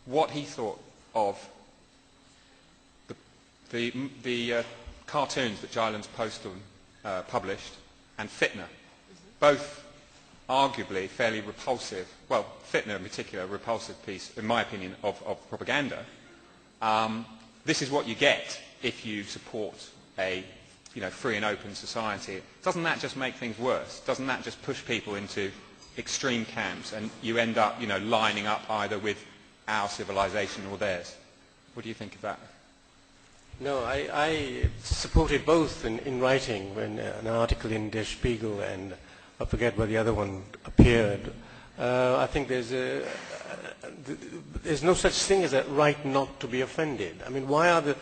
what he thought of the cartoons that Jailand's Postal published and Fitna, both arguably fairly repulsive, well, Fitna in particular, a repulsive piece, in my opinion, of propaganda. This is what you get if you support a free and open society. Doesn't that just make things worse? Doesn't that just push people into extreme camps and you end up lining up either with our civilization or theirs? What do you think of that? No, I supported both in writing when an article in Der Spiegel and I forget where the other one appeared. I think there's no such thing as a right not to be offended. I mean, why are the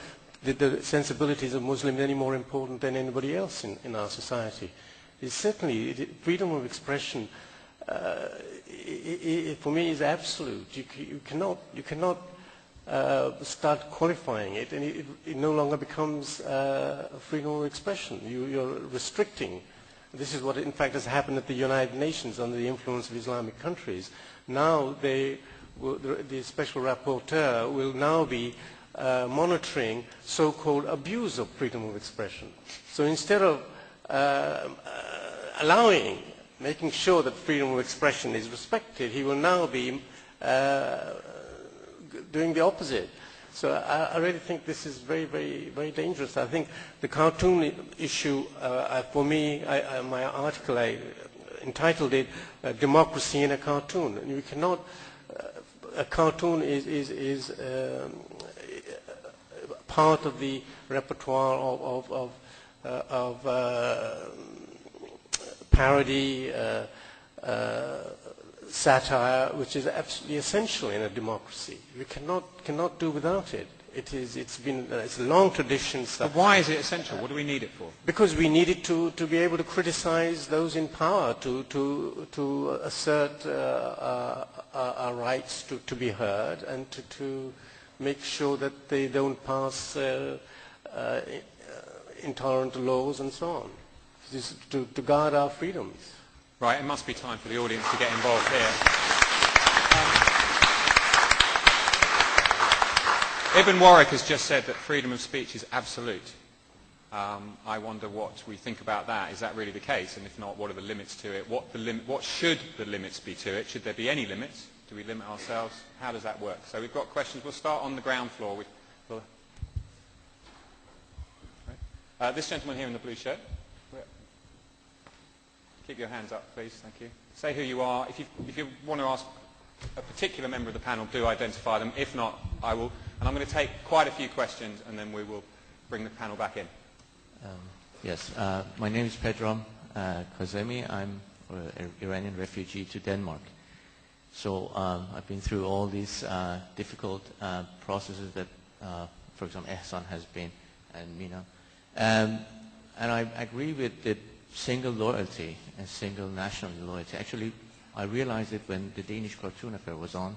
sensibilities of Muslims any more important than anybody else in our society? It's certainly freedom of expression. For me, is absolute. You cannot start qualifying it, and it no longer becomes freedom of expression. You're restricting. This is what, in fact, has happened at the United Nations under the influence of Islamic countries. Now, the special rapporteur will now be monitoring so-called abuse of freedom of expression. So instead of making sure that freedom of expression is respected, he will now be doing the opposite. So I really think this is very, very, very dangerous. I think the cartoon issue, for me, my article, I entitled it "Democracy in a Cartoon." And you cannot. A cartoon is part of the repertoire of parody, satire, which is absolutely essential in a democracy. We cannot do without it. It's a long tradition. But why is it essential? What do we need it for? Because we need it to be able to criticize those in power, to assert our rights to be heard, and to make sure that they don't pass intolerant laws and so on. This is to guard our freedoms. Right, it must be time for the audience to get involved here. Ibn Warraq has just said that freedom of speech is absolute. I wonder what we think about that. Is that really the case? And if not, what are the limits to it? What should the limits be to it? Should there be any limits? Do we limit ourselves? How does that work? So we've got questions. We'll start on the ground floor with this gentleman here in the blue shirt. Keep your hands up, please. Thank you. Say who you are. If you want to ask a particular member of the panel, do identify them. If not, I will. And I'm going to take quite a few questions, and then we will bring the panel back in. Yes. My name is Pedram Kazemi. I'm an Iranian refugee to Denmark. So I've been through all these difficult processes that, for example, Ehsan has been, and Mina. And I agree with the single loyalty and single national loyalty. Actually, I realized it when the Danish cartoon affair was on,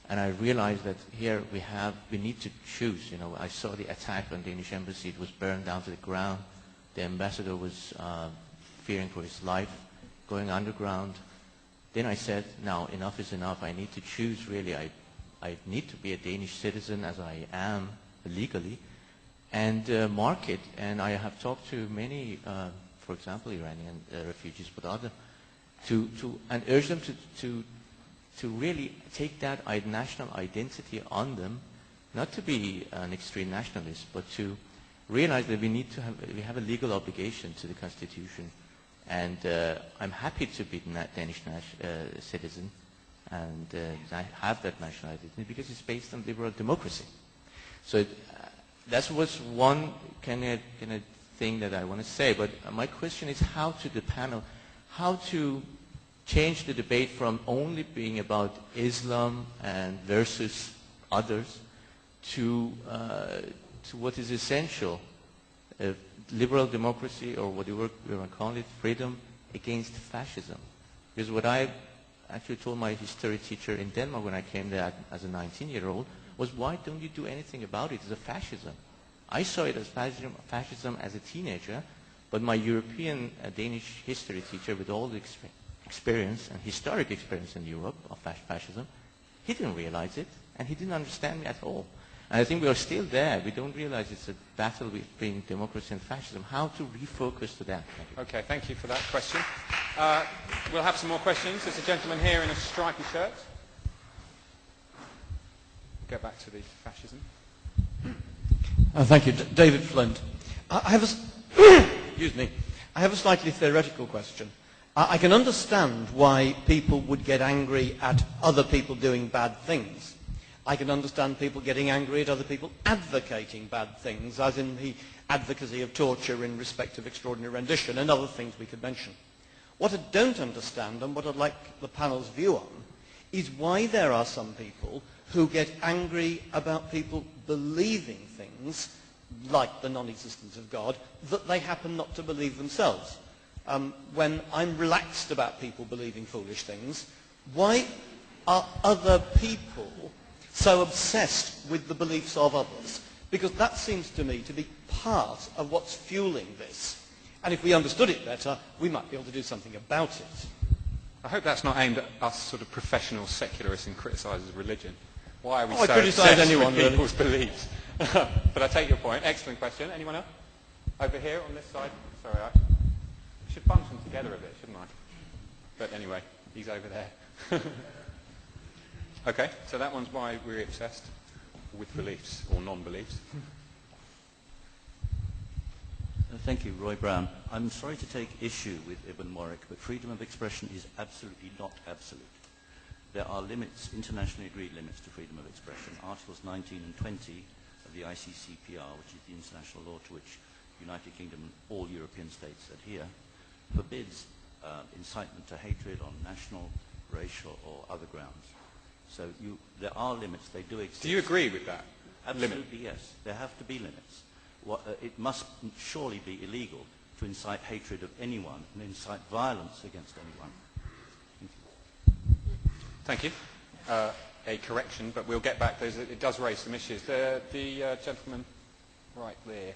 and I realized that here we need to choose. I saw the attack on the Danish embassy. It was burned down to the ground. The ambassador was fearing for his life, going underground. Then I said, now enough is enough. I need to choose, really. I need to be a Danish citizen, as I am legally, and mark it. And I have talked to many for example, Iranian refugees, but other, and urge them to really take that national identity on them, not to be an extreme nationalist, but to realize that we have a legal obligation to the Constitution, and I'm happy to be a Danish citizen and have that national identity because it's based on liberal democracy. So that was one kind of thing that I want to say, but my question is how to change the debate from only being about Islam and versus others to what is essential, liberal democracy, or what you want to call it, freedom against fascism. Because what I actually told my history teacher in Denmark when I came there as a 19-year-old was, why don't you do anything about it? It's a fascism. I saw it as fascism as a teenager, but my European Danish history teacher, with all the experience and historic experience in Europe of fascism, He didn't realize it, and he didn't understand me at all. And I think we are still there. We don't realize it's a battle between democracy and fascism. How to refocus to that? Okay, thank you for that question. We'll have some more questions. There's a gentleman here in a stripy shirt. Get back to the fascism. Thank you. David Flint. I have excuse me. I have a slightly theoretical question. I can understand why people would get angry at other people doing bad things. I can understand people getting angry at other people advocating bad things, as in the advocacy of torture in respect of extraordinary rendition and other things we could mention. What I don't understand, and what I'd like the panel's view on, is why there are some people who get angry about people believing things, like the non-existence of God, that they happen not to believe themselves. When I'm relaxed about people believing foolish things, why are other people so obsessed with the beliefs of others? Because that seems to me to be part of what's fueling this. And if we understood it better, we might be able to do something about it. I hope that's not aimed at us sort of professional secularists and criticisers of religion. Why are we so criticise obsessed anyone, with people's beliefs? But I take your point. Excellent question. Anyone else? Over here on this side? Sorry, I should bunch them together a bit, shouldn't I? But anyway, he's over there. Okay, so that one's why we're obsessed with beliefs or non-beliefs. Thank you, Roy Brown. I'm sorry to take issue with Ibn Warraq, but freedom of expression is absolutely not absolute. There are limits, internationally agreed limits to freedom of expression. Articles 19 and 20 of the ICCPR, which is the international law to which the United Kingdom and all European states adhere, forbids incitement to hatred on national, racial or other grounds. So there are limits, they do exist. Do you agree with that? Absolutely, yes. There have to be limits. It must surely be illegal to incite hatred of anyone and incite violence against anyone. Thank you. A correction, but we'll get back. It does raise some issues. The gentleman right there.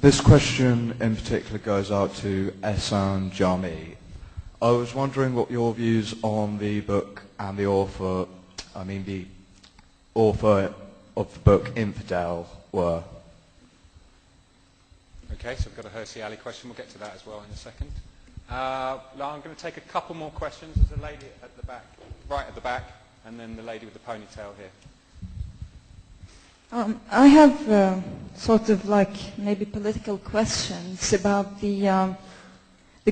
This question in particular goes out to Ehsan, Jami. I was wondering what your views on the book and the author of the book Infidel were. Okay, so we've got a Hersey Alley question. We'll get to that as well in a second. Now I'm going to take a couple more questions. There's a lady at the back, right at the back, and then the lady with the ponytail here. I have sort of like maybe political questions about the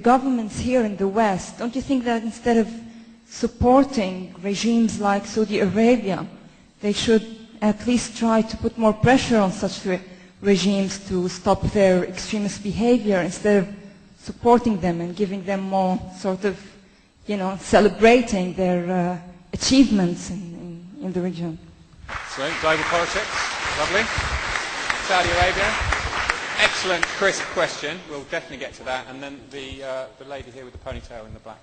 governments here in the West. Don't you think that instead of supporting regimes like Saudi Arabia, they should at least try to put more pressure on such regimes to stop their extremist behavior instead of supporting them and giving them more sort of, celebrating their achievements in the region? So, global politics, lovely. Saudi Arabia, excellent, crisp question. We'll definitely get to that. And then the lady here with the ponytail in the black.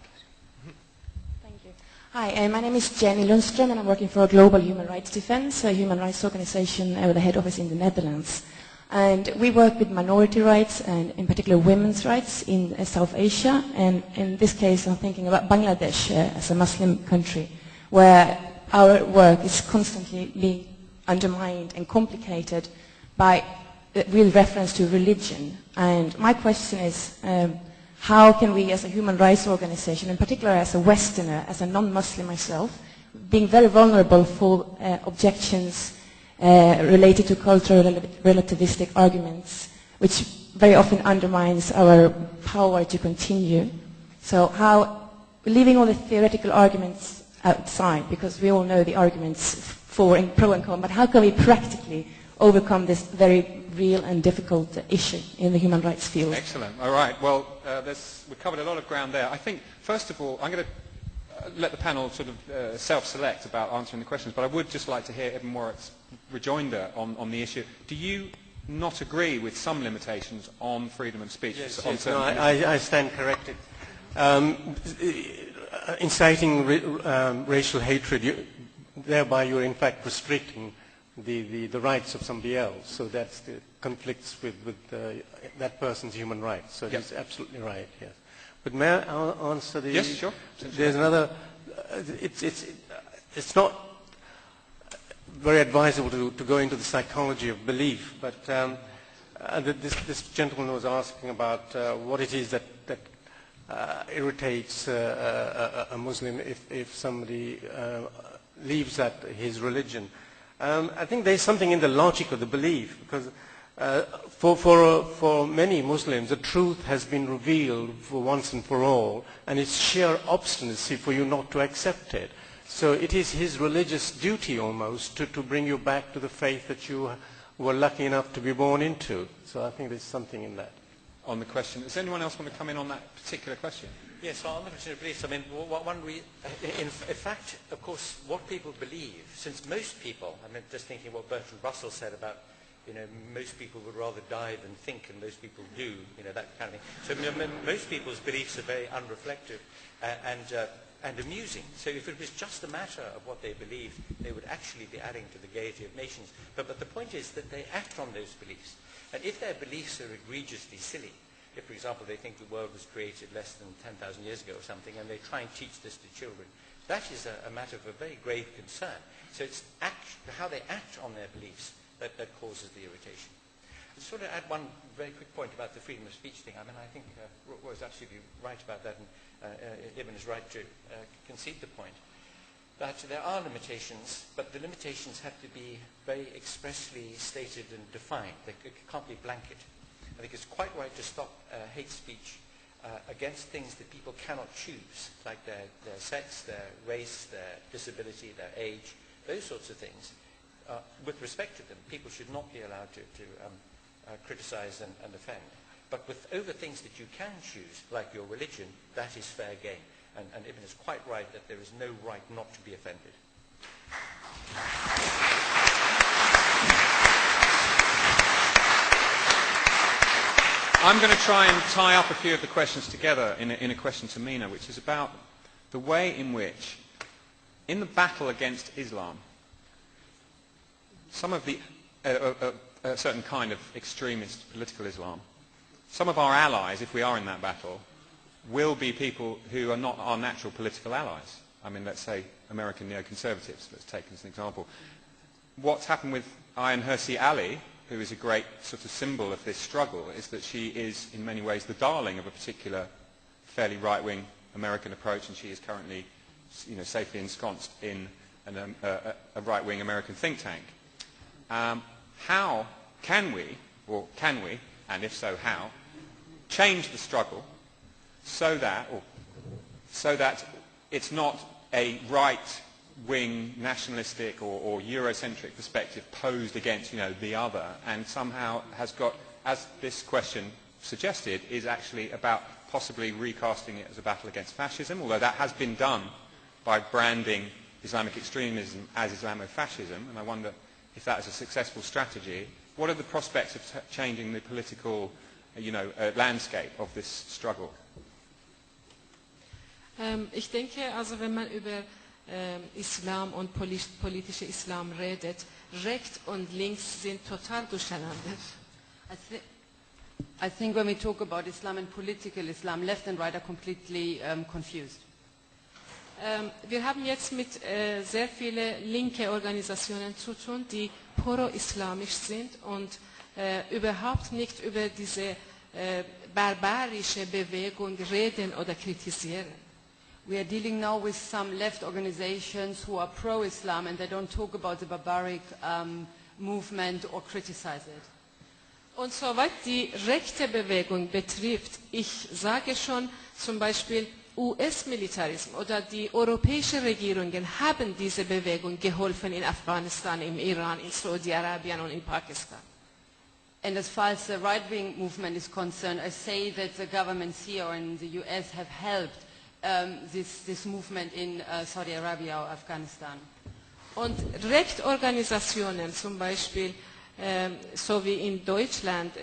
Thank you. Hi, my name is Jenny Lundström, and I'm working for Global Human Rights Defense, a human rights organization with a head office in the Netherlands. And we work with minority rights, and in particular women's rights in South Asia. And in this case, I'm thinking about Bangladesh as a Muslim country, where our work is constantly being undermined and complicated by real reference to religion. And my question is, how can we as a human rights organization, in particular as a Westerner, as a non-Muslim myself, being very vulnerable for objections related to cultural relativistic arguments, which very often undermines our power to continue. So how, leaving all the theoretical arguments outside, because we all know the arguments for and pro and con, but how can we practically overcome this very real and difficult issue in the human rights field? Excellent. All right. Well, we've covered a lot of ground there. I think, first of all, I'm going to let the panel sort of self-select about answering the questions, but I would just like to hear Ibn Warraq's rejoinder on the issue. Do you not agree with some limitations on freedom of speech? Yes, I stand corrected. Inciting racial hatred, thereby you're in fact restricting the rights of somebody else. So that's the conflicts with that person's human rights. So he's absolutely right, yes. But may I answer the... Yes, sure. There's another... It's not very advisable to go into the psychology of belief, but this gentleman was asking about what it is that irritates a Muslim if somebody leaves his religion. I think there's something in the logic of the belief, because for many Muslims the truth has been revealed for once and for all, and it's sheer obstinacy for you not to accept it. So it is his religious duty almost to bring you back to the faith that you were lucky enough to be born into. So I think there's something in that. On the question, does anyone else want to come in on that particular question? Yes, well, on the question of beliefs, I mean, in fact, of course, what people believe, since most people, I mean, just thinking what Bertrand Russell said about, most people would rather die than think, and most people do, that kind of thing. So most people's beliefs are very unreflective and amusing. So if it was just a matter of what they believe, they would actually be adding to the gaiety of nations. But the point is that they act on those beliefs. And if their beliefs are egregiously silly, if, for example, they think the world was created less than 10,000 years ago or something, and they try and teach this to children, that is a matter of a very grave concern. So it's how they act on their beliefs that causes the irritation. I just want to add one very quick point about the freedom of speech thing. I mean, I think Roy is absolutely right about that, and Ibn is right to concede the point that there are limitations, but the limitations have to be very expressly stated and defined. It can't be blanket. I think it's quite right to stop hate speech against things that people cannot choose, like their sex, their race, their disability, their age, those sorts of things. With respect to them, people should not be allowed to criticize and offend. But over things that you can choose, like your religion, that is fair game. And Ibn is quite right that there is no right not to be offended. I'm going to try and tie up a few of the questions together in a question to Mina, which is about the way in which, in the battle against Islam, some of the a certain kind of extremist political Islam, some of our allies, if we are in that battle, will be people who are not our natural political allies. I mean, let's say American neoconservatives, let's take as an example. What's happened with Ayaan Hirsi Ali, who is a great sort of symbol of this struggle, is that she is in many ways the darling of a particular fairly right-wing American approach, and she is currently safely ensconced in a right-wing American think tank. How can we, and if so how, change the struggle so that it's not a right-wing nationalistic or Eurocentric perspective posed against the other, and somehow has got, as this question suggested, is actually about possibly recasting it as a battle against fascism, although that has been done by branding Islamic extremism as Islamofascism, and I wonder if that is a successful strategy. What are the prospects of changing the political landscape of this struggle? Ich denke, also wenn man über Islam und politische Islam redet, rechts und links sind total durcheinander. I think when we talk about Islam and political Islam, left and right are completely confused. Wir haben jetzt mit sehr vielen linken Organisationen zu tun, die pro-islamisch sind und überhaupt nicht über diese barbarische Bewegung reden oder kritisieren. We are dealing now with some left organizations who are pro-Islam and they don't talk about the barbaric movement or criticize it. Und soweit die rechte Bewegung betrifft, ich sage schon zum Beispiel, US-Militarismus oder die europäischen Regierungen haben diese Bewegung geholfen in Afghanistan, im Iran, in Saudi-Arabien und in Pakistan. And as far as the right-wing movement is concerned, I say that the governments here or in the US have helped this movement in Saudi Arabia or Afghanistan. Und Rechtsorganisationen, zum Beispiel, so wie in Deutschland,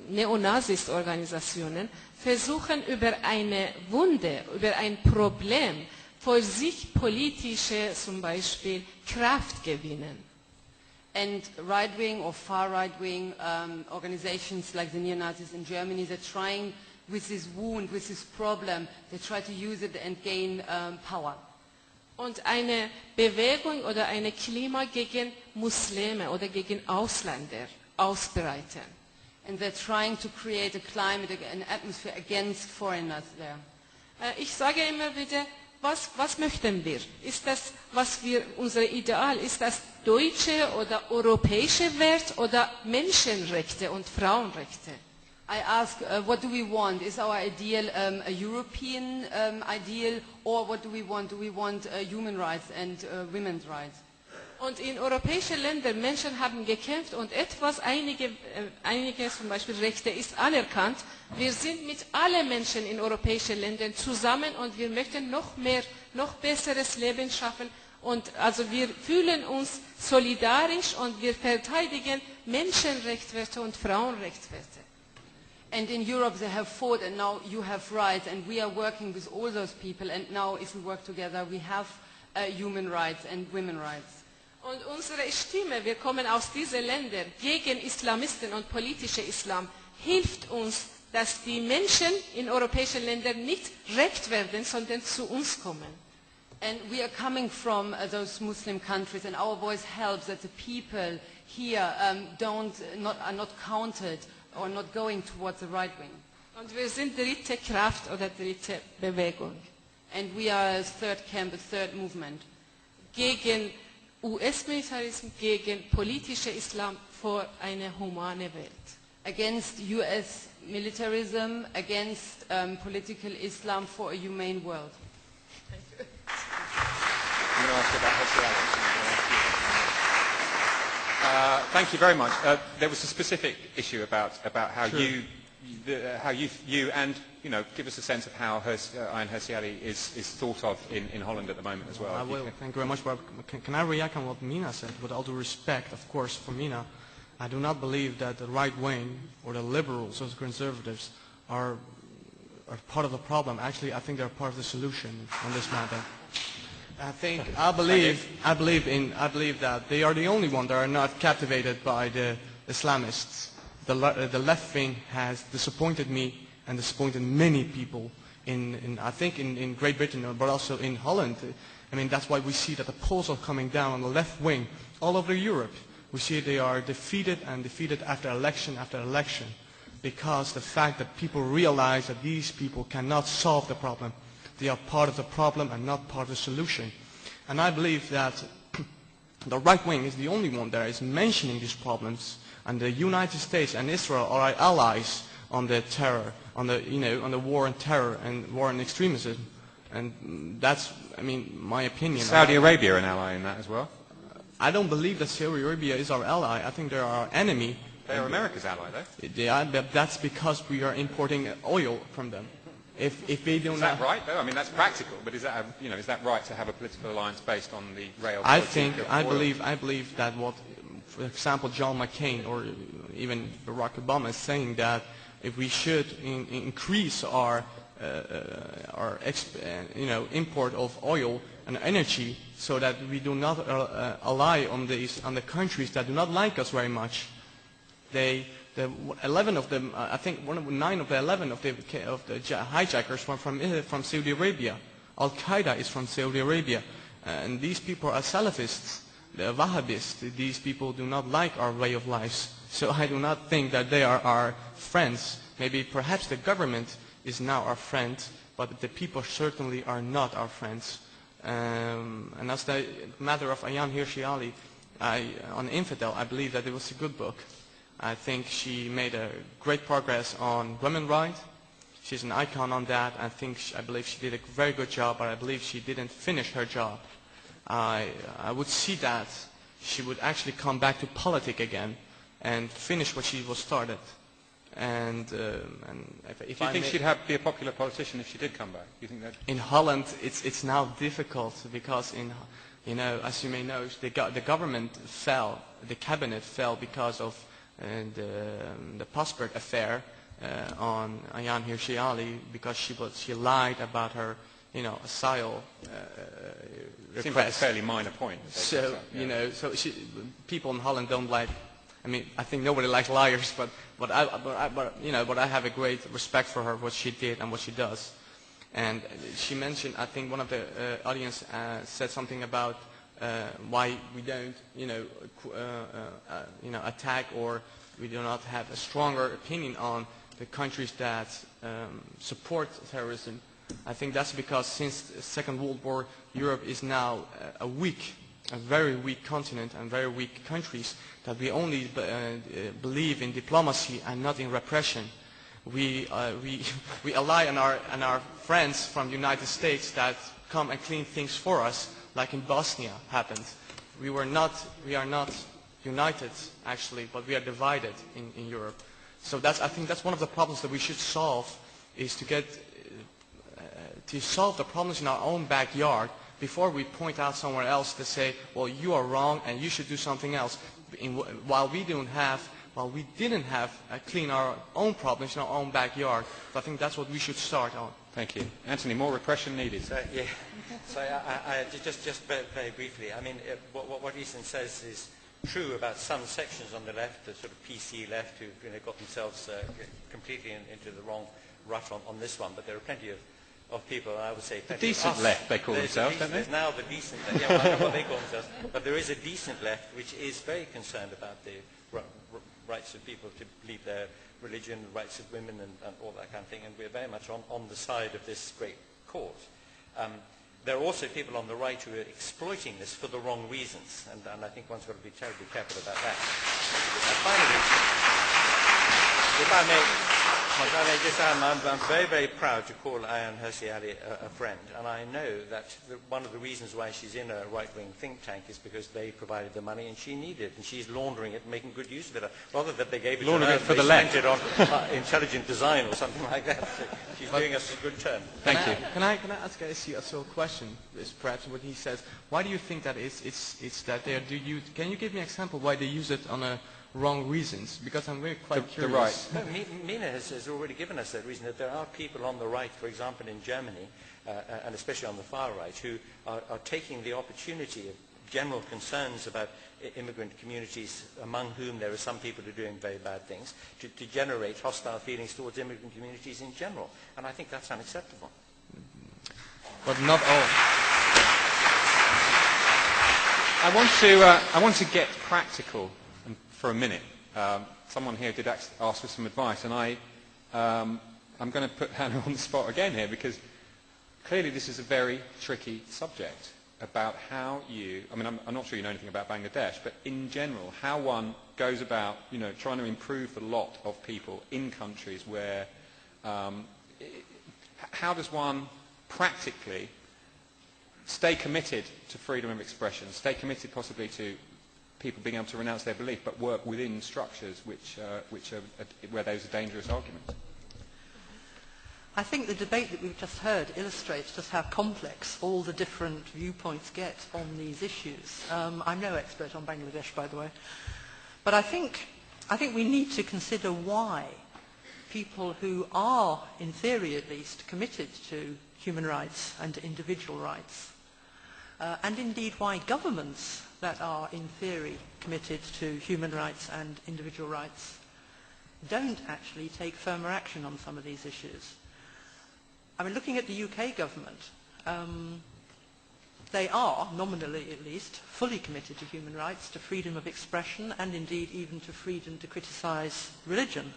Neonazist-Organisationen, versuchen über eine Wunde, über ein Problem für sich politische, zum Beispiel, Kraft gewinnen. And right-wing or far right-wing organizations like the neo-Nazis in Germany, they're trying with this wound, with this problem, they try to use it and gain power. Und eine Bewegung oder eine Klima gegen Muslime oder gegen Ausländer ausbreiten. And they're trying to create a climate, an atmosphere against foreigners there. Ich sage immer wieder, was möchten wir? Ist das, was wir, unser Ideal, ist das deutsche oder europäische Wert oder Menschenrechte und Frauenrechte? I ask, what do we want? Is our ideal a European ideal, or what do we want? Do we want human rights and women's rights? Und in europäischen Ländern, Menschen haben gekämpft und einige zum Beispiel Rechte ist anerkannt. Wir sind mit allen Menschen in europäischen Ländern zusammen und wir möchten noch mehr, noch besseres Leben schaffen. Und also wir fühlen uns solidarisch und wir verteidigen Menschenrechtswerte und Frauenrechtswerte. And in Europe they have fought and now you have rights and we are working with all those people and now if we work together we have human rights and women's rights. Und unsere Stimme, wir kommen aus diesen Ländern gegen Islamisten und politische Islam, hilft uns, dass die Menschen in europäischen Ländern nicht recht werden, sondern zu uns kommen. And we are coming from those Muslim countries and our voice helps that the people here are not counted or not going towards the right wing. Und wir sind dritte Kraft oder dritte Bewegung. And we are a third camp, a third movement. Gegen US-Militarismus, gegen politische Islam für eine humane Welt. Against US militarism, against political Islam for a humane world. I'm going to ask about thank you very much. There was a specific issue about how sure. you and give us a sense of how Ayaan Hirsi Ali is thought of in Holland at the moment as well. I will. Thank you very much. But can I react on what Mina said? With all due respect, of course, for Mina, I do not believe that the right wing or the liberals or the conservatives are part of the problem. Actually, I think they're part of the solution on this matter. I believe that they are the only ones that are not captivated by the Islamists. The left wing has disappointed me and disappointed many people I think in Great Britain, but also in Holland. I mean, that's why we see that the polls are coming down on the left wing all over Europe. We see they are defeated and defeated after election, because the fact that people realize that these people cannot solve the problem. They are part of the problem and not part of the solution. And I believe that the right wing is the only one that is mentioning these problems, and the United States and Israel are our allies on the terror, on the war on terror and war on extremism. And that's, my opinion. Is Saudi Arabia an ally in that as well? I don't believe that Saudi Arabia is our ally. I think they're our enemy. They are America's ally, though. Yeah, but that's because we are importing oil from them. If they don't. Is that right, though? I mean, that's practical, but is that is that right to have a political alliance based on the rail? I believe that what, for example, John McCain or even Barack Obama is saying that if we should increase our import of oil and energy, so that we do not rely on the countries that do not like us very much. The 11 of them, I think 9 of the 11 of the hijackers were from Saudi Arabia. Al Qaeda is from Saudi Arabia, and these people are Salafists, the Wahhabists. These people do not like our way of life. So I do not think that they are our friends. Maybe perhaps the government is now our friend, but the people certainly are not our friends. And as the matter of Ayaan Hirsi Ali, on Infidel, I believe that it was a good book. I think she made a great progress on women's rights. She's an icon on that. I believe she did a very good job, but I believe she didn't finish her job. I would see that she would actually come back to politics again and finish what she was started. And if do you think she'd be a popular politician if she did come back? Do you think that? In Holland, it's now difficult because as you may know, the government fell, the cabinet fell because of the passport affair on Ayaan Hirsi Ali, because she lied about her asylum Seems like a request. fairly minor point. So, people in Holland don't like, I think nobody likes liars, but I have a great respect for her, what she did and what she does. And she mentioned, I think one of the audience said something about why we don't, attack, or we do not have a stronger opinion on the countries that support terrorism. I think that's because since the Second World War, Europe is now a very weak continent and very weak countries, that we only believe in diplomacy and not in repression. We rely on our friends from the United States that come and clean things for us, like in Bosnia happened. We are not united, actually, but we are divided in Europe. So I think that's one of the problems that we should solve, is to solve the problems in our own backyard before we point out somewhere else to say, well, you are wrong and you should do something else. While we didn't have clean our own problems in our own backyard. So I think that's what we should start on. Thank you. Anthony, more repression needed. So I just very briefly, what Ehsan says is true about some sections on the left, the sort of PC left, who got themselves completely into the wrong rut on this one, but there are plenty of people, I would say, the decent left, they call themselves, don't they? There's now the decent left, yeah, well, I don't know what they call themselves, but there is a decent left which is very concerned about the rights of people to believe their religion, the rights of women, and all that kind of thing, and we're very much on the side of this great cause. There are also people on the right who are exploiting this for the wrong reasons, and I think one's got to be terribly careful about that. And finally, if I may just add, I'm very, very proud to call Ayaan Hirsi Ali a friend, and I know that one of the reasons why she's in a right-wing think tank is because they provided the money and she needed it, and she's laundering it and making good use of it. Rather than they gave it to her, for they the spent left. it on intelligent design or something like that. So she's doing us a good turn. Thank you. Can I ask a question? Is perhaps what he says. Why do you think that it's that they are? Can you give me an example why they use it on a wrong reasons? Because I'm very quite curious. No, Mina has already given us that reason, that there are people on the right, for example in Germany, and especially on the far right, who are taking the opportunity of general concerns about immigrant communities, among whom there are some people who are doing very bad things, to generate hostile feelings towards immigrant communities in general. And I think that's unacceptable. But not all. I want to get practical for a minute. Someone here did ask for some advice, and I'm going to put Hanne on the spot again here, because clearly this is a very tricky subject about how I'm not sure you know anything about Bangladesh, but in general, how one goes about, trying to improve the lot of people in countries where, how does one practically stay committed to freedom of expression, stay committed possibly to people being able to renounce their belief, but work within structures where those are dangerous arguments? I think the debate that we've just heard illustrates just how complex all the different viewpoints get on these issues. I'm no expert on Bangladesh, by the way, but I think we need to consider why people who are, in theory at least, committed to human rights and individual rights, and indeed why governments that are, in theory, committed to human rights and individual rights don't actually take firmer action on some of these issues. Looking at the UK government, they are, nominally at least, fully committed to human rights, to freedom of expression, and indeed even to freedom to criticise religion.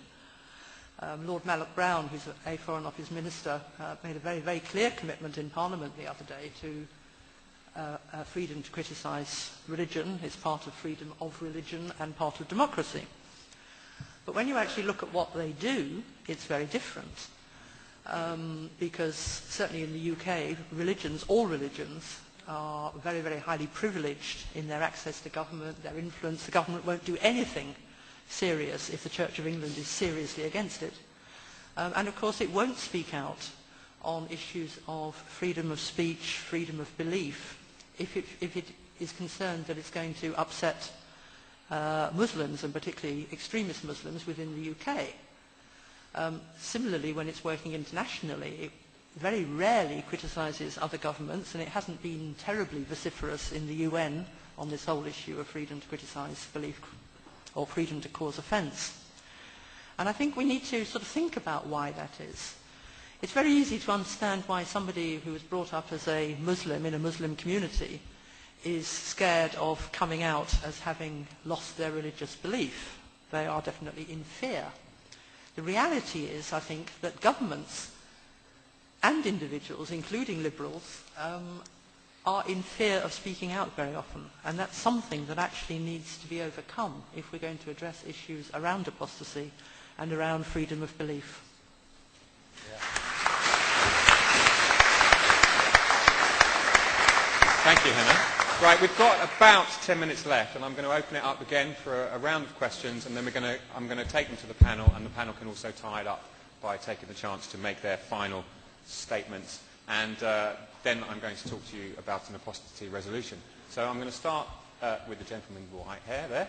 Lord Malloch-Brown, who's a Foreign Office Minister, made a very, very clear commitment in Parliament the other day to freedom to criticise religion is part of freedom of religion and part of democracy. But when you actually look at what they do, it's very different. Because certainly in the UK, all religions are very, very highly privileged in their access to government, their influence. The government won't do anything serious if the Church of England is seriously against it. And of course it won't speak out on issues of freedom of speech, freedom of belief, if it is concerned that it's going to upset Muslims, and particularly extremist Muslims within the UK. Similarly, when it's working internationally, very rarely criticises other governments, and it hasn't been terribly vociferous in the UN on this whole issue of freedom to criticise belief or freedom to cause offence. And I think we need to sort of think about why that is. It's very easy to understand why somebody who was brought up as a Muslim in a Muslim community is scared of coming out as having lost their religious belief. They are definitely in fear. The reality is, I think, that governments and individuals, including liberals, are in fear of speaking out very often. And that's something that actually needs to be overcome if we're going to address issues around apostasy and around freedom of belief. Thank you, Hanne. Right, we've got about 10 minutes left, and I'm going to open it up again for a round of questions, and then I'm going to take them to the panel, and the panel can also tie it up by taking the chance to make their final statements. And then I'm going to talk to you about an apostasy resolution. So I'm going to start with the gentleman with white hair there,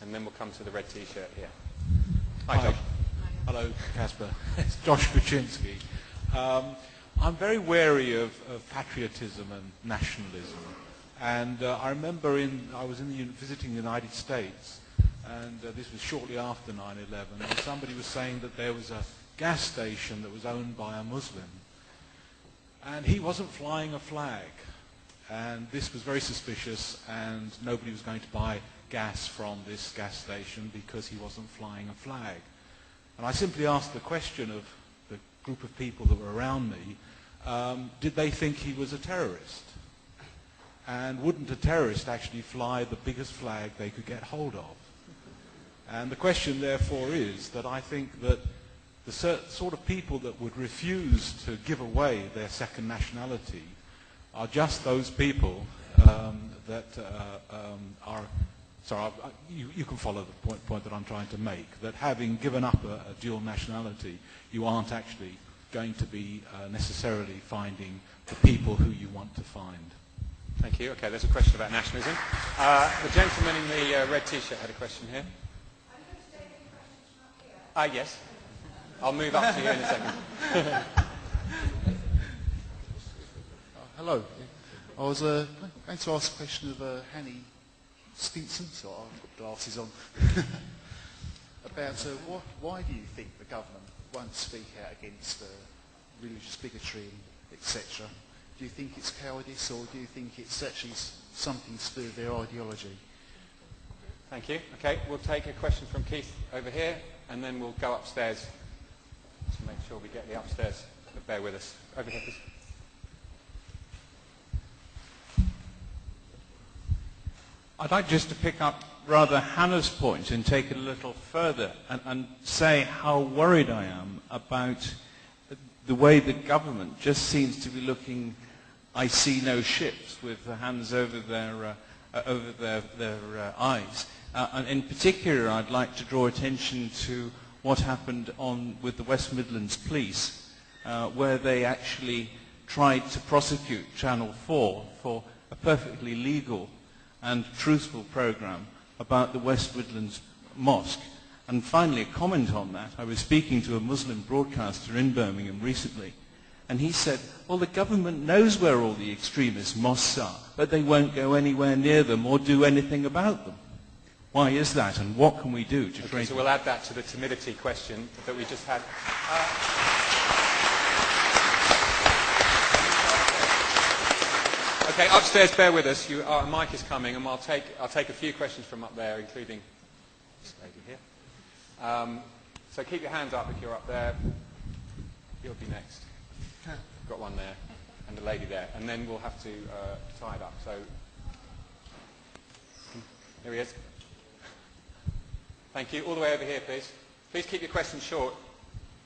and then we'll come to the red T-shirt here. Hi, Josh. Hello, Caspar. It's Josh Kuczynski. I'm very wary of patriotism and nationalism. And I remember I was visiting the United States, and this was shortly after 9/11, and somebody was saying that there was a gas station that was owned by a Muslim, and he wasn't flying a flag. And this was very suspicious, and nobody was going to buy gas from this gas station because he wasn't flying a flag. And I simply asked the question of the group of people that were around me, did they think he was a terrorist? And wouldn't a terrorist actually fly the biggest flag they could get hold of? And the question, therefore, is that I think that the sort of people that would refuse to give away their second nationality are just those people that are... Sorry, you can follow the point that I'm trying to make, that having given up a dual nationality, you aren't actually going to be necessarily finding the people who you want to find. Thank you. Okay, there's a question about nationalism. The gentleman in the red T-shirt had a question here. Yes. I'll move up to you in a second. Hello. I was going to ask a question of Hanne Stinson, so I've got glasses on, about why do you think the government won't speak out against religious bigotry, etc.? Do you think it's cowardice, or do you think it's actually something to do with their ideology? Thank you. Okay, we'll take a question from Keith over here, and then we'll go upstairs to make sure we get the upstairs. But bear with us. Over here, please. I'd like just to pick up rather Hannah's point and take it a little further and say how worried I am about the way the government just seems to be looking, I see no ships, with the hands over their eyes. And in particular, I'd like to draw attention to what happened with the West Midlands Police, where they actually tried to prosecute Channel 4 for a perfectly legal and truthful program about the West Midlands Mosque. And finally, a comment on that. I was speaking to a Muslim broadcaster in Birmingham recently, and he said, well, the government knows where all the extremist mosques are, but they won't go anywhere near them or do anything about them. Why is that, and what can we do to train? So we'll add that to the timidity question that we just had. Okay, upstairs, bear with us. Our mic is coming, and I'll take a few questions from up there, including this lady here. So keep your hands up if you're up there. You'll be next. Got one there, and the lady there, and then we'll have to tie it up. So here he is. Thank you. All the way over here, please. Please keep your questions short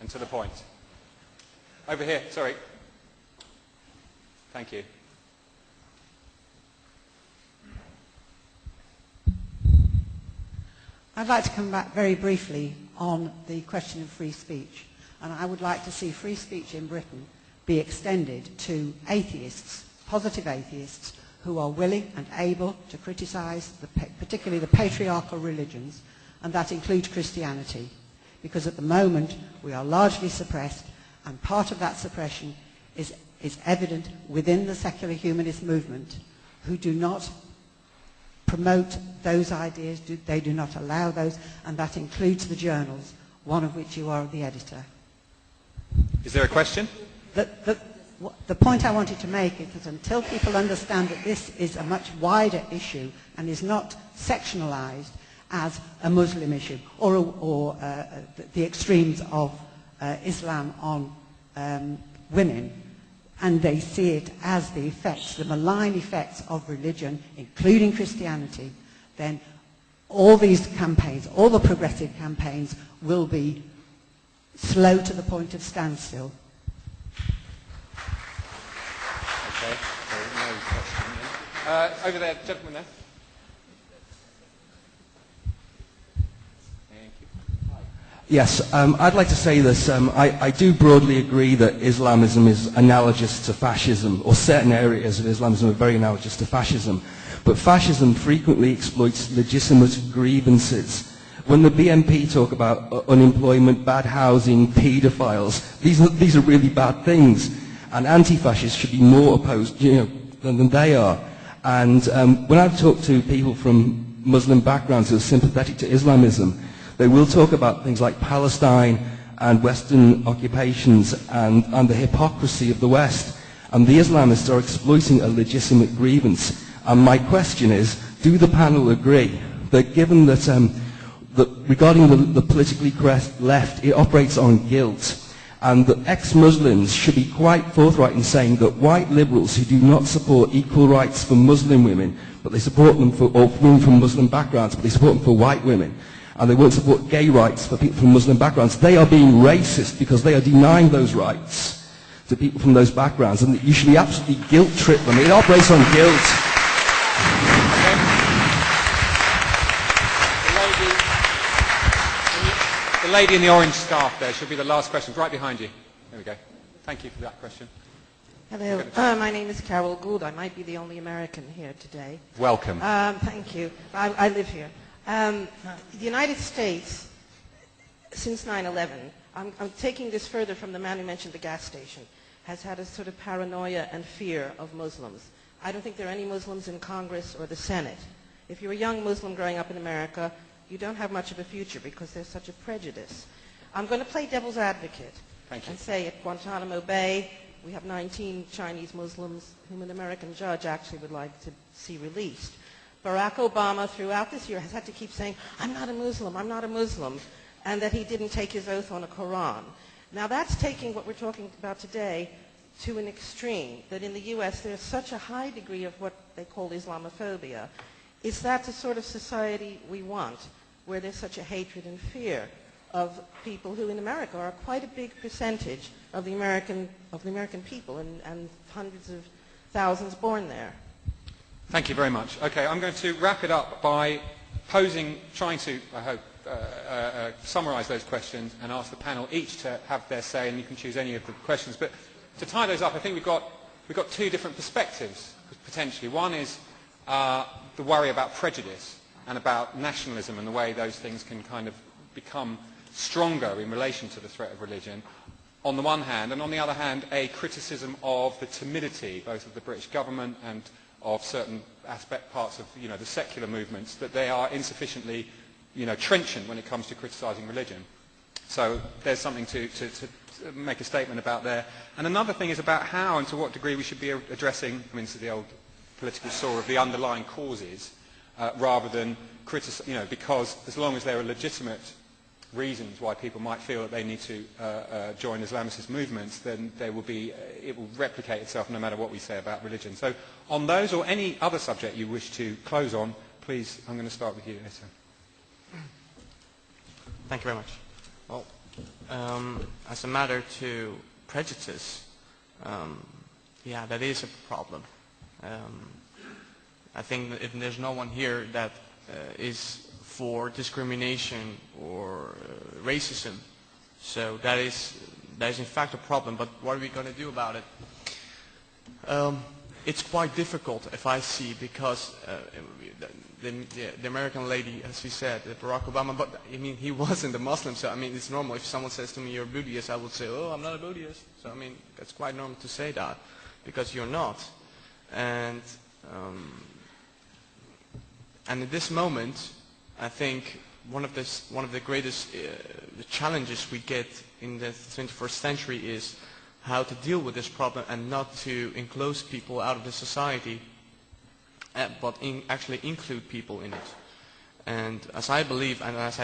and to the point. Over here, sorry. Thank you. I'd like to come back very briefly on the question of free speech. And I would like to see free speech in Britain be extended to atheists, positive atheists, who are willing and able to criticise particularly the patriarchal religions, and that includes Christianity. Because at the moment we are largely suppressed, and part of that suppression is evident within the secular humanist movement, who do not promote those ideas, they do not allow those, and that includes the journals, one of which you are the editor. Is there a question? The point I wanted to make is that until people understand that this is a much wider issue and is not sectionalized as a Muslim issue or the extremes of Islam on women, and they see it as the effects, the malign effects of religion, including Christianity, then all these campaigns, all the progressive campaigns, will be slow to the point of standstill. Okay. No question. Over there, gentleman there. Thank you. Yes, I'd like to say this. I do broadly agree that Islamism is analogous to fascism, or certain areas of Islamism are very analogous to fascism. But fascism frequently exploits legitimate grievances. When the BNP talk about unemployment, bad housing, paedophiles, these are really bad things. And anti-fascists should be more opposed, than they are. And when I've talked to people from Muslim backgrounds who are sympathetic to Islamism, they will talk about things like Palestine and Western occupations and the hypocrisy of the West. And the Islamists are exploiting a legitimate grievance. And my question is, do the panel agree that given that, regarding the politically correct left, it operates on guilt, and that ex-Muslims should be quite forthright in saying that white liberals who do not support equal rights for Muslim women, but they support them for, or women from Muslim backgrounds, but they support them for white women, and they won't support gay rights for people from Muslim backgrounds, they are being racist because they are denying those rights to people from those backgrounds, and that you should be absolutely guilt-trip them. It operates on guilt. The lady in the orange scarf there should be the last question, right behind you. There we go. Thank you for that question. Hello, my name is Carol Gould. I might be the only American here today. Welcome. Thank you. I live here. The United States, since 9/11, I'm taking this further from the man who mentioned the gas station, has had a sort of paranoia and fear of Muslims. I don't think there are any Muslims in Congress or the Senate. If you're a young Muslim growing up in America, you don't have much of a future because there's such a prejudice. I'm going to play devil's advocate and say at Guantanamo Bay we have 19 Chinese Muslims whom an American judge actually would like to see released. Barack Obama throughout this year has had to keep saying, I'm not a Muslim, I'm not a Muslim, and that he didn't take his oath on a Quran. Now that's taking what we're talking about today to an extreme, that in the U.S. there's such a high degree of what they call Islamophobia. Is that the sort of society we want, where there's such a hatred and fear of people who in America are quite a big percentage of the American people and hundreds of thousands born there? Thank you very much. Okay, I'm going to wrap it up by trying to, I hope, summarise those questions and ask the panel each to have their say, and you can choose any of the questions. But to tie those up, I think we've got two different perspectives, potentially. One is the worry about prejudice and about nationalism and the way those things can kind of become stronger in relation to the threat of religion, on the one hand, and on the other hand, a criticism of the timidity, both of the British government and of certain parts of the secular movements, that they are insufficiently trenchant when it comes to criticising religion. So there's something to make a statement about there. And another thing is about how and to what degree we should be addressing, I mean, this is the old political saw of the underlying causes, rather than because as long as there are legitimate reasons why people might feel that they need to join Islamicist movements, then it will replicate itself no matter what we say about religion. So on those or any other subject you wish to close on, please, I'm going to start with you, Ehsan. Thank you very much. Well, as a matter to prejudice, that is a problem. I think that if there's no one here that is for discrimination or racism, so that is in fact a problem. But what are we going to do about it? it's quite difficult if I see, because the American lady, as we said, Barack Obama, but I mean, he wasn't a Muslim, so I mean, it's normal. If someone says to me, you're a Buddhist, I would say, oh, I'm not a Buddhist. So I mean, it's quite normal to say that, because you're not. And at this moment, I think one of the greatest challenges we get in the 21st century is how to deal with this problem and not to enclose people out of the society, but actually include people in it. And as I believe, and as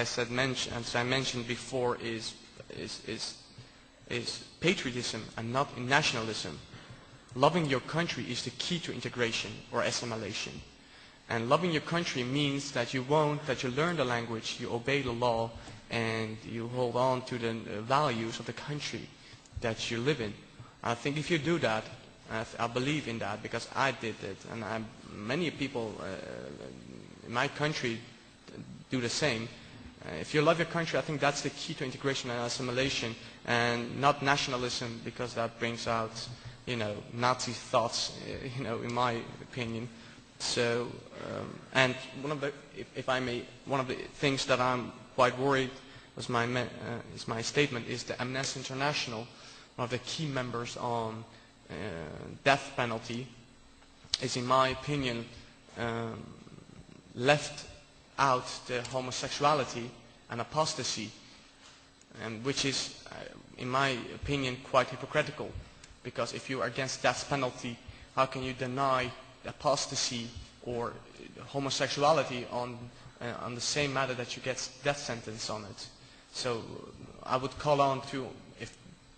I mentioned before, is patriotism and not nationalism. Loving your country is the key to integration or assimilation. And loving your country means that you learn the language, you obey the law, and you hold on to the values of the country that you live in. I think if you do that, I believe in that, because I did it, and many people in my country do the same. If you love your country, I think that's the key to integration and assimilation, and not nationalism, because that brings out, Nazi thoughts, in my opinion. So, and one of the things that I'm quite worried is my statement is the Amnesty International, one of the key members on death penalty, is, in my opinion, left out the homosexuality and apostasy, and which is, in my opinion, quite hypocritical. Because if you are against death penalty, how can you deny apostasy or homosexuality on the same matter that you get death sentence on it? So I would call on to,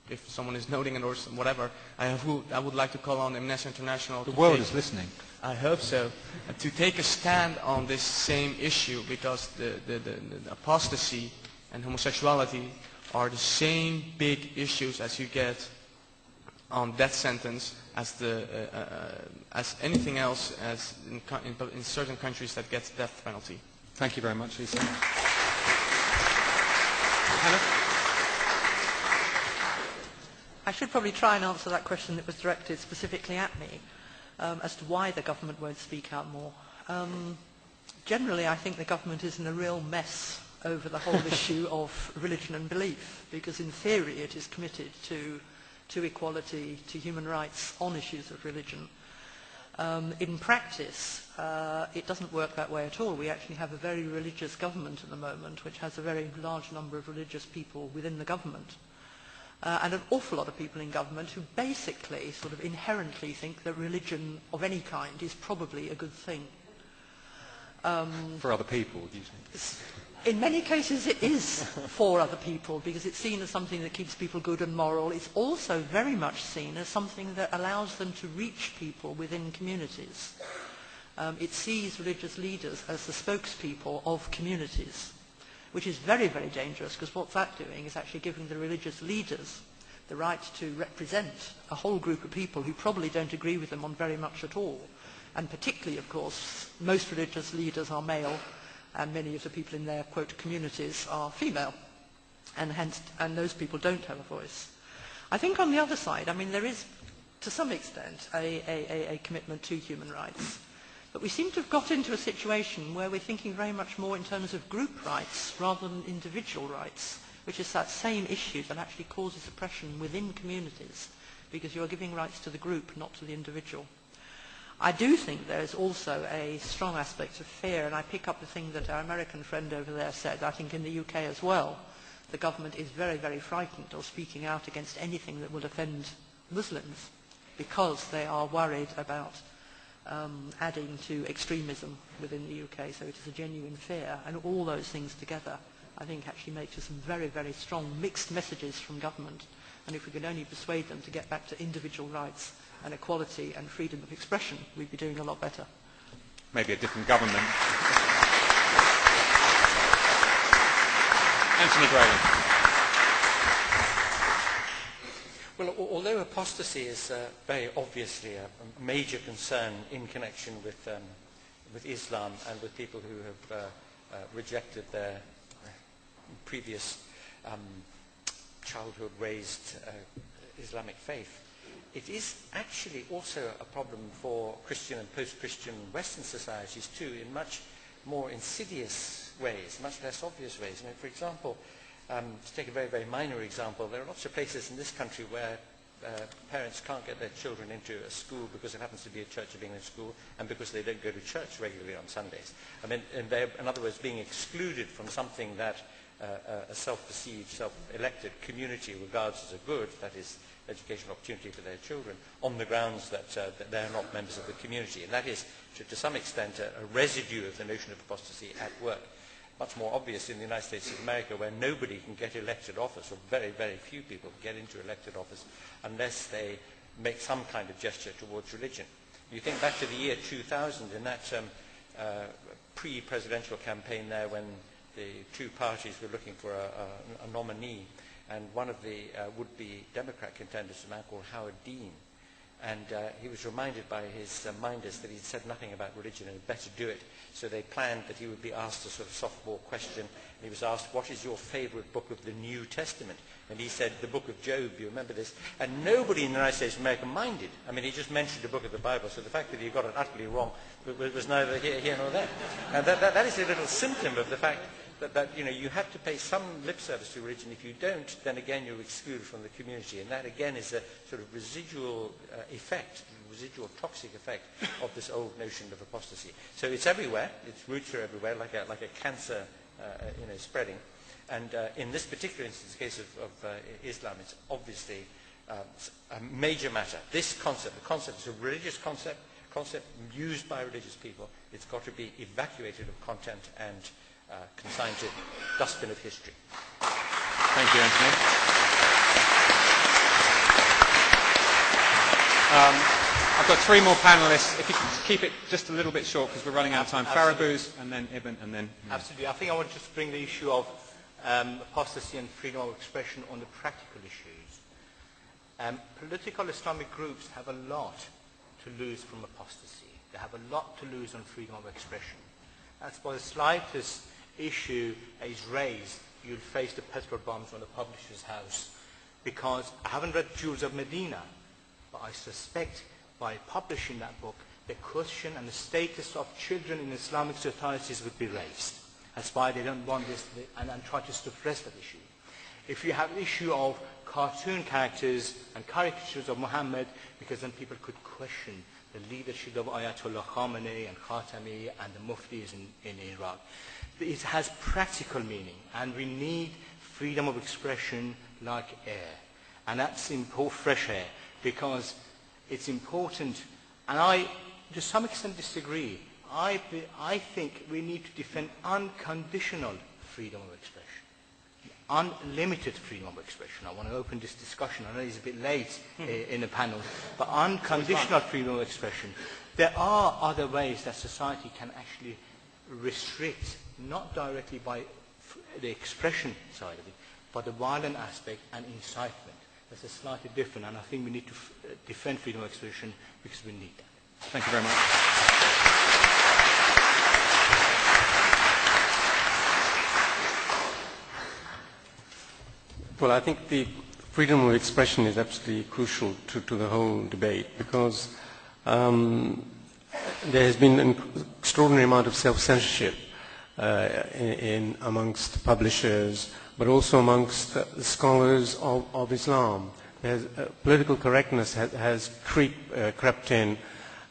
if someone is noting it or whatever, I would like to call on Amnesty International. The world is listening. I hope so. To take a stand on this same issue, because the apostasy and homosexuality are the same big issues as you get on death sentence as anything else as in certain countries that gets death penalty. Thank you very much, Ehsan. Hanne? I should probably try and answer that question that was directed specifically at me, as to why the government won't speak out more. Generally, I think the government is in a real mess over the whole issue of religion and belief, because in theory it is committed to equality, to human rights on issues of religion. In practice, it doesn't work that way at all. We actually have a very religious government at the moment, which has a very large number of religious people within the government. And an awful lot of people in government who basically sort of inherently think that religion of any kind is probably a good thing. For other people, do you think? In many cases it is for other people, because it's seen as something that keeps people good and moral. It's also very much seen as something that allows them to reach people within communities. It sees religious leaders as the spokespeople of communities, which is very, very dangerous, because what's that doing is actually giving the religious leaders the right to represent a whole group of people who probably don't agree with them on very much at all. And particularly, of course, most religious leaders are male, and many of the people in their, quote, communities are female, and those people don't have a voice. I think on the other side, I mean, there is, to some extent, a commitment to human rights. But we seem to have got into a situation where we're thinking very much more in terms of group rights rather than individual rights, which is that same issue that actually causes oppression within communities, because you're giving rights to the group, not to the individual. I do think there is also a strong aspect of fear, and I pick up the thing that our American friend over there said. I think in the UK as well, the government is very, very frightened of speaking out against anything that will offend Muslims, because they are worried about adding to extremism within the UK. So it is a genuine fear, and all those things together, I think, actually make for some very, very strong mixed messages from government. And if we could only persuade them to get back to individual rights and equality and freedom of expression, we'd be doing a lot better. Maybe a different government. Anthony Grayling. Well, although apostasy is very obviously a major concern in connection with Islam and with people who have rejected their previous childhood-raised Islamic faith, it is actually also a problem for Christian and post-Christian Western societies too, in much more insidious ways, much less obvious ways. I mean, for example, to take a very, very minor example, there are lots of places in this country where parents can't get their children into a school because it happens to be a Church of England school and because they don't go to church regularly on Sundays. I mean, and they're, in other words, being excluded from something that a self-perceived, self-elected community regards as a good, that is, educational opportunity for their children, on the grounds that, that they're not members of the community. And that is, to some extent, a residue of the notion of apostasy at work. Much more obvious in the United States of America, where nobody can get elected office, or very, very few people get into elected office unless they make some kind of gesture towards religion. You think back to the year 2000, in that pre-presidential campaign there, when the two parties were looking for a nominee, and one of the would-be Democrat contenders, a man called Howard Dean, and he was reminded by his minders that he'd said nothing about religion and had better do it. So they planned that he would be asked a sort of softball question. He was asked, what is your favorite book of the New Testament? And he said, the book of Job. You remember this? And nobody in the United States of America minded. I mean, he just mentioned the book of the Bible, so the fact that he got it utterly wrong was neither here nor there. And that is a little symptom of the fact that you know, you have to pay some lip service to religion. If you don't, then again you're excluded from the community. And that again is a sort of residual effect, residual toxic effect of this old notion of apostasy. So it's everywhere. Its roots are everywhere, like a cancer, you know, spreading. And in this particular instance, the case of Islam, it's obviously a major matter. This concept, the concept is a religious concept used by religious people. It's got to be evacuated of content and consigned to dustbin of history. Thank you, Anthony. I've got three more panellists. If you could keep it just a little bit short because we're running out of time. Fariborz, and then Ibn, and then... Absolutely. I think I want to just bring the issue of apostasy and freedom of expression on the practical issues. Political Islamic groups have a lot to lose from apostasy. They have a lot to lose on freedom of expression. As for the slightest issue is raised, you'll face the petrol bombs on the publisher's house. Because I haven't read Jewels of Medina, but I suspect by publishing that book, the question and the status of children in Islamic societies would be raised. That's why they don't want this and try to suppress that issue. If you have an issue of cartoon characters and caricatures of Muhammad, because then people could question the leadership of Ayatollah Khamenei and Khatami and the Muftis in Iraq. It has practical meaning, and we need freedom of expression like air. And that's important, fresh air, because it's important, and I to some extent disagree. I think we need to defend unconditional freedom of expression. Unlimited freedom of expression. I want to open this discussion. I know it's a bit late in the panel, but unconditional freedom of expression. There are other ways that society can actually restrict, not directly by the expression side of it, but the violent aspect and incitement. That's a slightly different, and I think we need to defend freedom of expression because we need that. Thank you very much. Well, I think the freedom of expression is absolutely crucial to the whole debate because there has been an extraordinary amount of self-censorship amongst publishers, but also amongst scholars of Islam. Political correctness has crept in,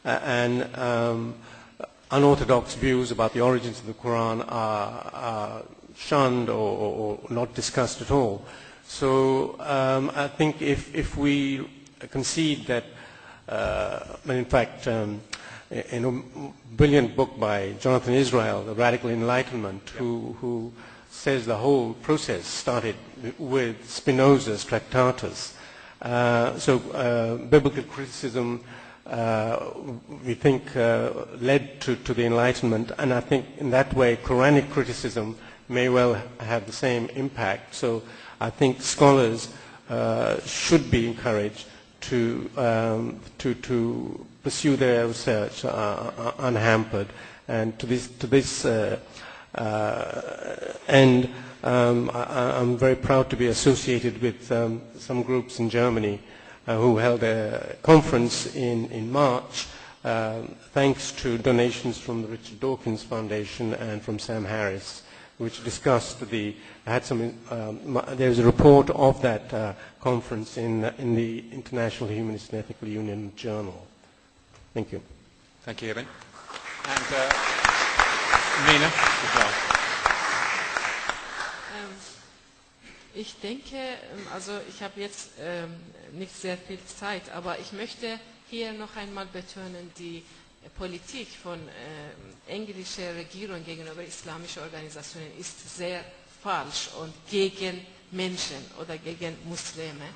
and unorthodox views about the origins of the Quran are shunned or not discussed at all. So I think if we concede that, in fact, in a brilliant book by Jonathan Israel, The Radical Enlightenment, who says the whole process started with Spinoza's Tractatus. So biblical criticism, we think, led to the Enlightenment, and I think in that way Quranic criticism may well have the same impact. So I think scholars should be encouraged to pursue their research unhampered, and to this end, I'm very proud to be associated with some groups in Germany who held a conference in March, thanks to donations from the Richard Dawkins Foundation and from Sam Harris, which discussed there's a report of that conference in the International Humanist and Ethical Union Journal. Thank you. Thank you, Eben. And Mina, as well. Ich denke, also ich habe jetzt nicht sehr viel Zeit, aber ich möchte hier noch einmal betonen, die Politik von englischer Regierung gegenüber islamischen Organisationen ist sehr falsch und gegen Menschen oder gegen Muslime.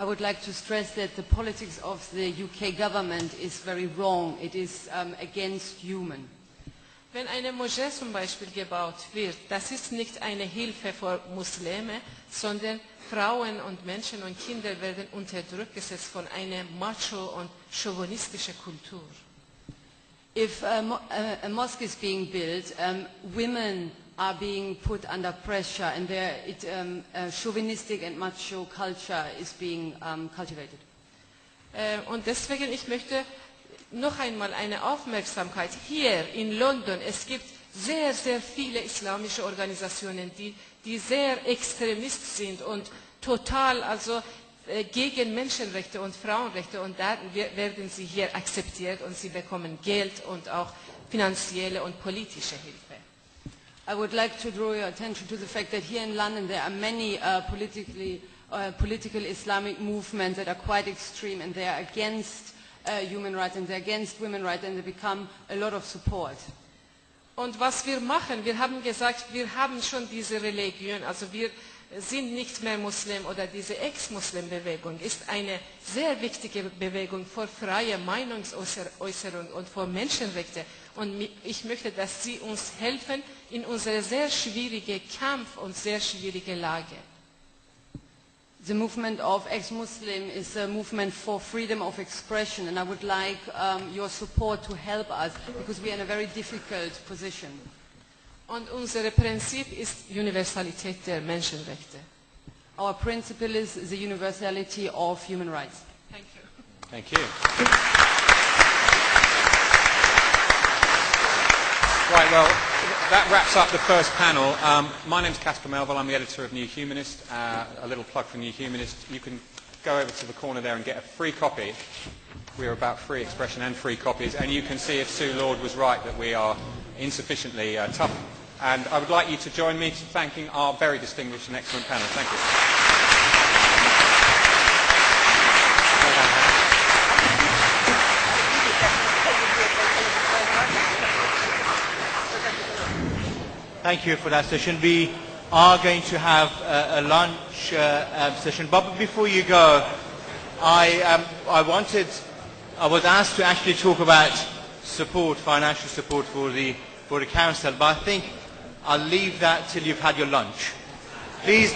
I would like to stress that the politics of the UK government is very wrong. It is against human. Wenn eine Moschee zum Beispiel gebaut wird, das ist nicht eine Hilfe für Muslime, sondern Frauen und Menschen und Kinder werden unter Druck gesetzt von einer macho- und chauvinistischen Kultur. If a mosque is being built, women are being put under pressure and chauvinistic and macho culture is being cultivated. Und deswegen, ich möchte noch einmal eine Aufmerksamkeit hier in London. Es gibt sehr, sehr viele islamische Organisationen, die sehr extremist sind und total gegen Menschenrechte und Frauenrechte, und da werden sie hier akzeptiert und sie bekommen Geld und auch finanzielle und politische Hilfe. I would like to draw your attention to the fact that here in London there are many political Islamic movements that are quite extreme and they are against human rights and they're against women's rights and they become a lot of support. Und was wir machen, wir haben gesagt, wir haben schon diese Religion, also wir sind nicht mehr Muslim, oder diese Ex-Muslim-Bewegung ist eine sehr wichtige Bewegung für freie Meinungsäußerung und für Menschenrechte. Und ich möchte, dass Sie uns helfen in unserer sehr schwierigen Kampf und sehr schwierigen Lage. The movement of ex-Muslim is a movement for freedom of expression and I would like your support to help us because we are in a very difficult position. Und unser Prinzip ist Universalität der Menschenrechte. Our principle is the universality of human rights. Thank you. Thank you. Right, well, that wraps up the first panel. My name's Caspar Melville. I'm the editor of New Humanist. A little plug for New Humanist. You can go over to the corner there and get a free copy. We are about free expression and free copies. And you can see if Sue Lord was right that we are insufficiently tough. And I would like you to join me in thanking our very distinguished and excellent panel. Thank you. Thank you for that session. We are going to have a lunch session. But before you go, I was asked to actually talk about support, financial support for the council, but I think I'll leave that till you've had your lunch. Please